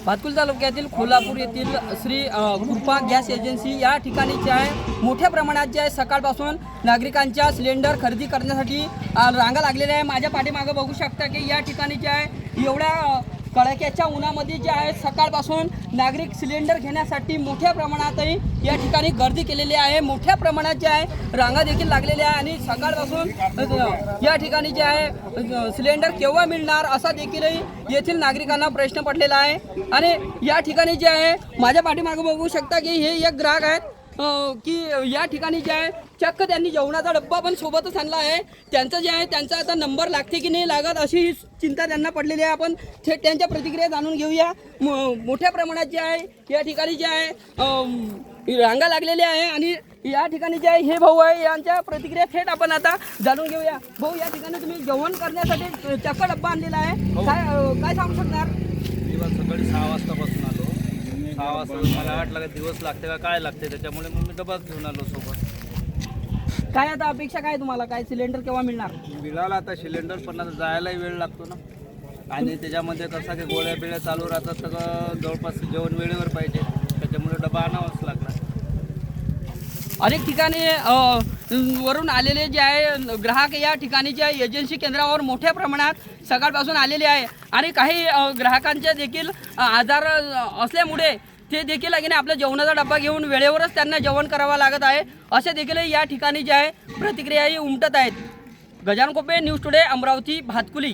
भातकुल तालुक्यातील कोल्हापूर येथील श्री कृपा गॅस एजन्सी या ठिकाणी जे आहे मोठ्या प्रमाणात जे आहे सकाळपासून नागरिकांच्या सिलेंडर खरेदी करण्यासाठी रांगा लागलेल्या आहे। माझ्या पाठीमागे बघू शकता की या ठिकाणी जे आहे एवढ्या कडाक्याच्या उन्हामध्ये जे आहे सकाळपासून नागरिक सिलेंडर घेण्यासाठी मोठ्या प्रमाणातही या ठिकाणी गर्दी केलेली आहे। मोठ्या प्रमाणात जे आहे रांगा देखील लागलेल्या आहे आणि सकाळपासून या ठिकाणी जे आहे सिलेंडर केव्हा मिळणार असा देखीलही येथील नागरिकांना प्रश्न पडलेला आहे। आणि या ठिकाणी जे आहे माझ्या पाठीमागे बघू शकता की हे एक ग्राहक आहेत की या ठिकाणी जे आहे चक्क त्यांनी जेवणाचा डब्बा पण सोबतच आणला आहे। त्यांचं जे आहे त्यांचा आता नंबर लागते की नाही लागत अशी ही चिंता त्यांना पडलेली आहे। आपण थेट त्यांच्या प्रतिक्रिया जाणून घेऊया। मोठ्या प्रमाणात जे आहे या ठिकाणी जे आहे रांगा लागलेल्या आहे आणि या ठिकाणी जे आहे हे भाऊ आहे यांच्या प्रतिक्रिया थेट आपण आता जाणून घेऊया। भाऊ, या ठिकाणी तुम्ही जेवण करण्यासाठी चक्क डब्बा आणलेला आहे, काय सांगू शकणार? सकाळी 6 वाजतापासून आलो। 6 वाजता मला वाटलं का दिवस लागते का काय लागते, त्याच्यामुळे मग मी डबाच घेऊन आलो सोबत। काय आता अपेक्षा काय तुम्हाला, काय सिलेंडर केव्हा मिळणार? मिळाला आता सिलेंडर, पण आता जायलाही वेळ लागतो ना। आणि त्याच्यामध्ये कसं की गोळ्या बिळ्या चालू राहतात, तर जवळपास जेवण वेळेवर पाहिजे, त्याच्यामुळे डबा आणावाच लागला। अनेक ठिकाणी वरून आलेले जे आहे ग्राहक या ठिकाणी जे एजन्सी केंद्रावर मोठ्या प्रमाणात सकाळपासून आलेले आहे आणि काही ग्राहकांचे देखील आजार असल्यामुळे ते देखील आपल्या जेवणाचा डब्बा घेऊन वेळेवरच त्यांना जेवण करावं लागत आहे, असे देखील या ठिकाणी जे आहे प्रतिक्रियाही उमटत आहेत। गजानन कोपे, न्यूज टुडे, अमरावती, भातकुली।